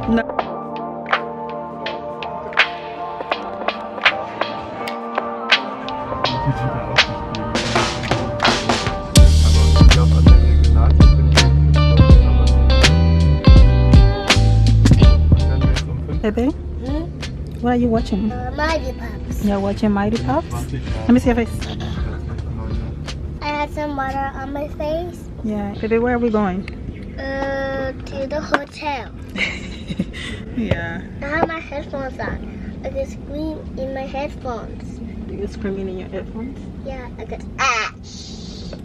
No. Baby, what are you watching? Mighty Pups. You're watching Mighty Pups? Let me see your face. I had some water on my face. Yeah. Baby, where are we going? To the hotel. Yeah. I have my headphones on. I can scream in my headphones. You're screaming in your headphones? Yeah, I can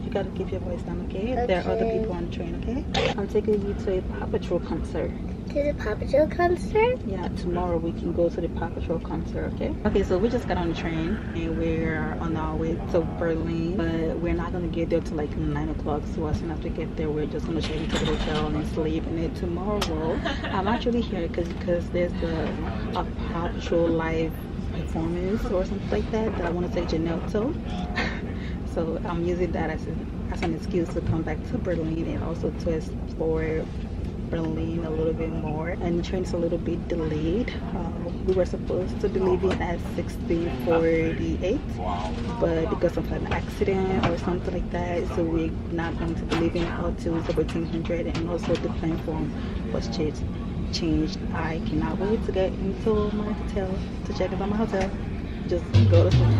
You gotta keep your voice down, okay? There are other people on the train, okay? I'm taking you to a Paw Patrol concert. To the Paw Patrol concert? Yeah, tomorrow we can go to the Paw Patrol concert, okay? Okay, so we just got on the train and we're on our way to Berlin, but we're not gonna get there till like 9 o'clock. So as soon as we get there, we're just gonna check into the hotel and sleep. And then tomorrow, I'm actually here because there's a Paw Patrol live performance or something like that I want to take Janelle to. So I'm using that as an excuse to come back to Berlin and also to explore Berlin a little bit more. And the train's a little bit delayed. We were supposed to be leaving at 16:48, but because of an accident or something like that, so we're not going to be leaving until 1700. And also the plane form was changed. I cannot wait to get into my hotel to check out my hotel. Just go to sleep.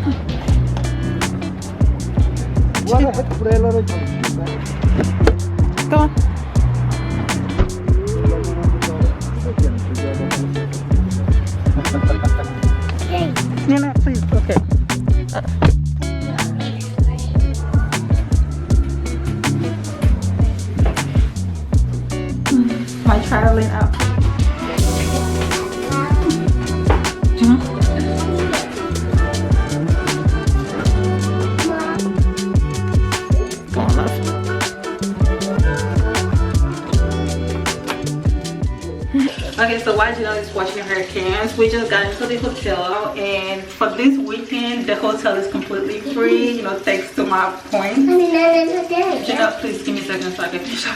Go on. Nina, please. Okay. My traveling app. Come on, love. Okay, so while Janelle is watching her cams, we just got into the hotel, and for this weekend the hotel is completely free, you know, thanks to my points. Janelle, please give me a second so I can finish up.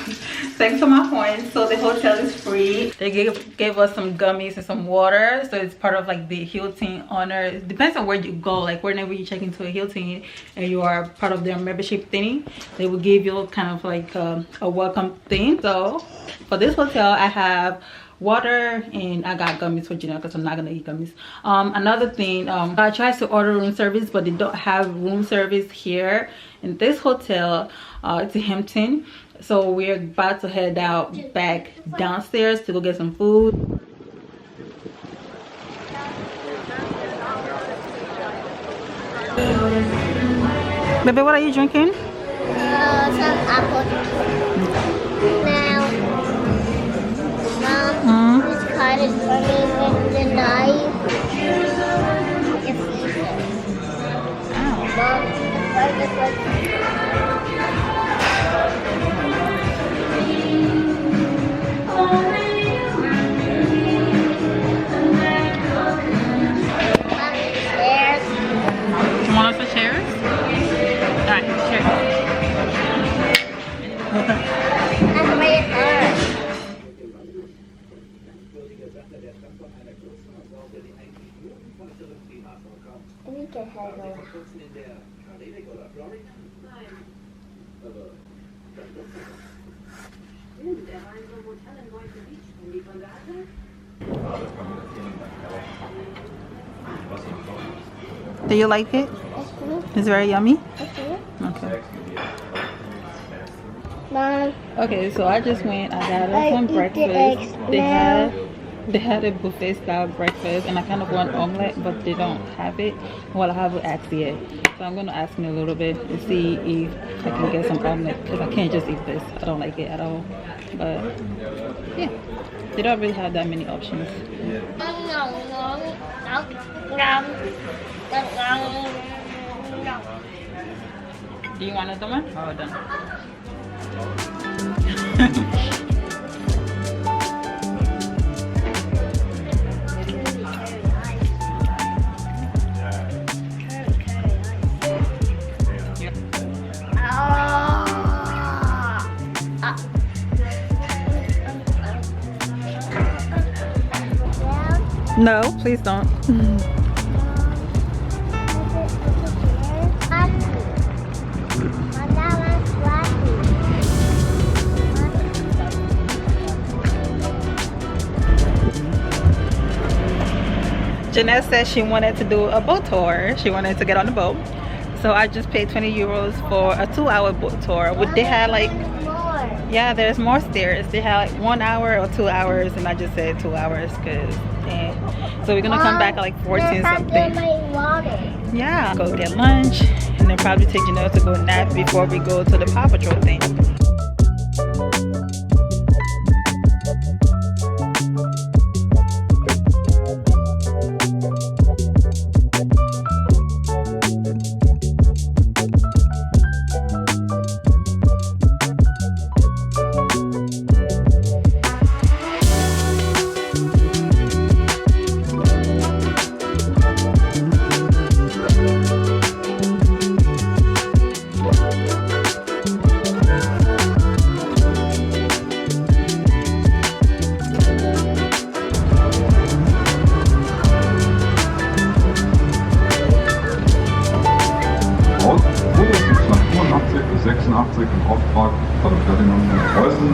Thanks to my points, so the hotel is free. They gave us some gummies and some water, so it's part of like the Hilton honor. It depends on where you go, like whenever you check into a Hilton and you are part of their membership thing, they will give you kind of like a welcome thing. So for this hotel I have water and I got gummies for Janelle because I'm not gonna eat gummies. Another thing, I tried to order room service, but they don't have room service here in this hotel. It's a Hampton, so we're about to head out back downstairs to go get some food. Baby, what are you drinking? Some apple juice. Now, this card is for me with the knife. It's easy. Mom, why this You want us to chairs? Alright, cheers. That's very hard. We can have a Do you like it? It's very yummy? Okay. Mom. Okay, so I just went, I got us some breakfast. They had a buffet style breakfast and I kind of want omelette, but they don't have it. Well, I haven't asked yet. So I'm going to ask in a little bit to see if I can get some omelette, because I can't just eat this. I don't like it at all. But yeah, they don't really have that many options. Do you want another one? Oh, done. No, please don't. Janelle said she wanted to do a boat tour. She wanted to get on the boat. So I just paid 20 euros for a 2-hour boat tour. They had like, yeah, there's more stairs. They had like 1 hour or 2 hours, and I just said 2 hours because, so we're gonna come back at like 14 something. Yeah, go get lunch, and then probably take Janelle to go nap before we go to the Paw Patrol thing.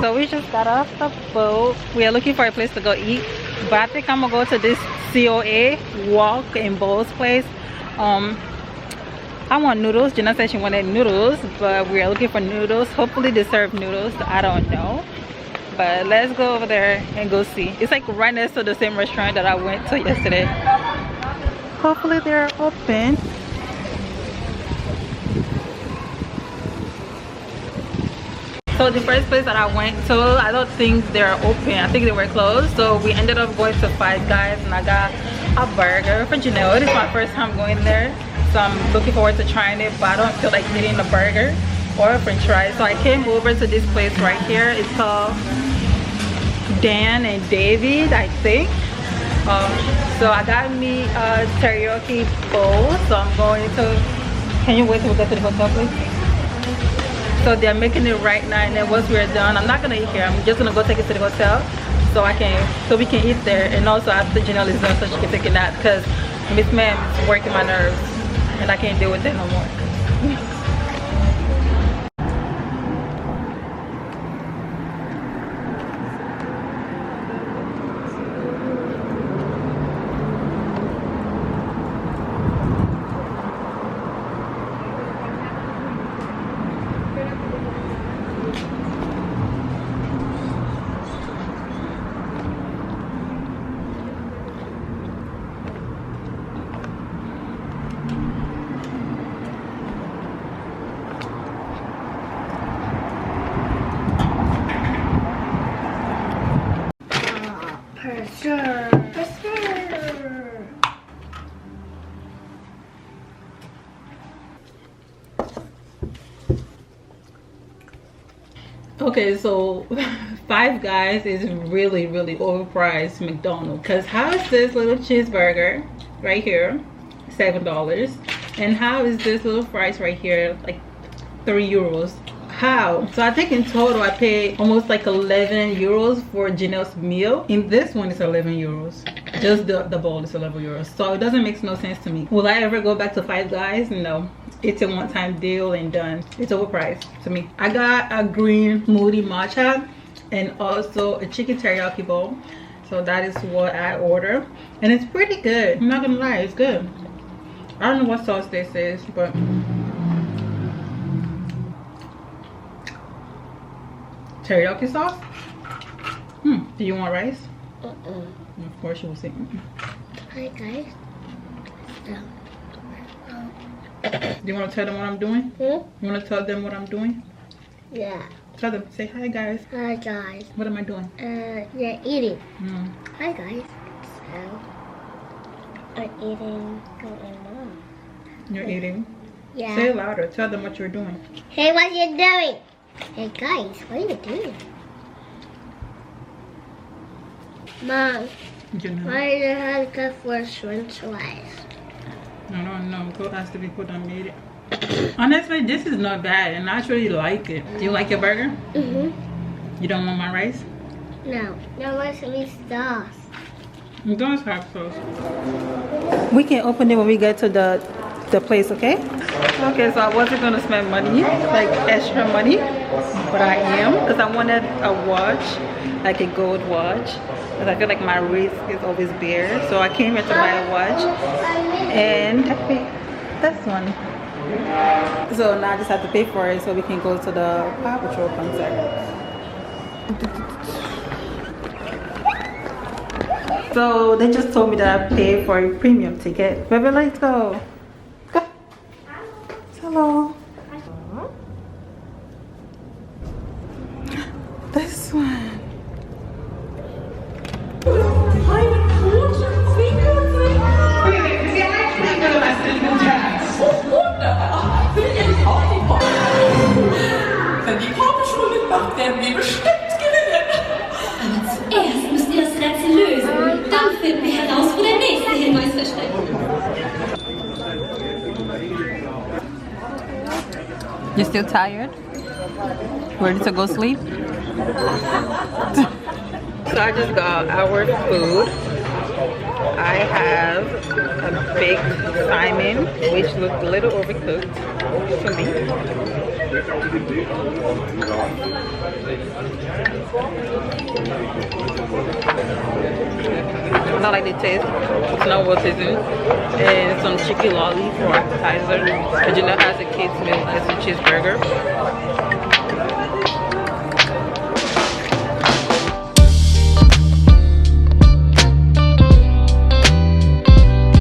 So we just got off the boat. We are looking for a place to go eat, but I think I'm gonna go to this COA Walk in Bowls place. I want noodles. Janelle said she wanted noodles, but we are looking for noodles. Hopefully they serve noodles. I don't know, but let's go over there and go see. It's like right next to the same restaurant that I went to yesterday. Hopefully they're open. So the first place that I went to, I don't think they're open. I think they were closed. So we ended up going to Five Guys, and I got a burger for Janelle. It is my first time going there, so I'm looking forward to trying it, but I don't feel like eating a burger or a french fries. So I came over to this place right here. It's called Dan and David, I think. So I got me a teriyaki bowl. So I'm going to, can you wait till we go to the hotel, please? So they're making it right now, and then once we're done, I'm not gonna eat here. I'm just gonna go take it to the hotel so we can eat there, and also after Janelle is done, so she can take a nap, because Miss Ma'am is working my nerves and I can't deal with that no more. Okay, so Five Guys is really overpriced McDonald's, because how is this little cheeseburger right here $7, and how is this little fries right here like 3 euros? How? So I think in total I paid almost like 11 euros for Janelle's meal. In this one it's 11 euros. Just the bowl is 11 euros. So it doesn't make no sense to me. Will I ever go back to Five Guys? No. It's a one-time deal and done. It's overpriced to me. I got a green smoothie matcha and also a chicken teriyaki bowl. So that is what I ordered, and it's pretty good. I'm not gonna lie, it's good. I don't know what sauce this is, but teriyaki sauce. Do you want rice? Of course you will say. Hi guys. Do you want to tell them what I'm doing? You want to tell them what I'm doing? Yeah. Tell them. Say hi guys. Hi guys. What am I doing? You're eating. Hi guys. So I'm eating. You're eating? Yeah. Say it louder. Tell them what you're doing. Hey, what you doing? Hey guys, what are you doing? Mom, why do you have to go for french fries? I don't know. Go ask the people that made it. Honestly, this is not bad, and I actually like it. Do you like your burger? You don't want my rice? No. No, what's me sauce? You don't have sauce. We can open it when we get to the place, okay? Okay, so I wasn't gonna spend money, like extra money, but I am, because I wanted a watch, like a gold watch, because I feel like my wrist is always bare. So I came here to buy a watch, and I paid this one. So now I just have to pay for it so we can go to the Paw Patrol concert. So they just told me that I paid for a premium ticket. Baby, let's go. Go. Hello. This one. Wenn die Paw Patrol mitmacht, werden wir bestimmt gewinnen. Aber zuerst müsst ihr das Rätsel lösen. Dann finden wir heraus, wo der nächste Hinweis versteckt. You still tired? Ready to go sleep? So I just got our food. I have a baked salmon, which looked a little overcooked to me. I like the taste. It's not well seasoned. And some chicken lolly for appetizer. But Janelle has a kid's meal as a cheeseburger.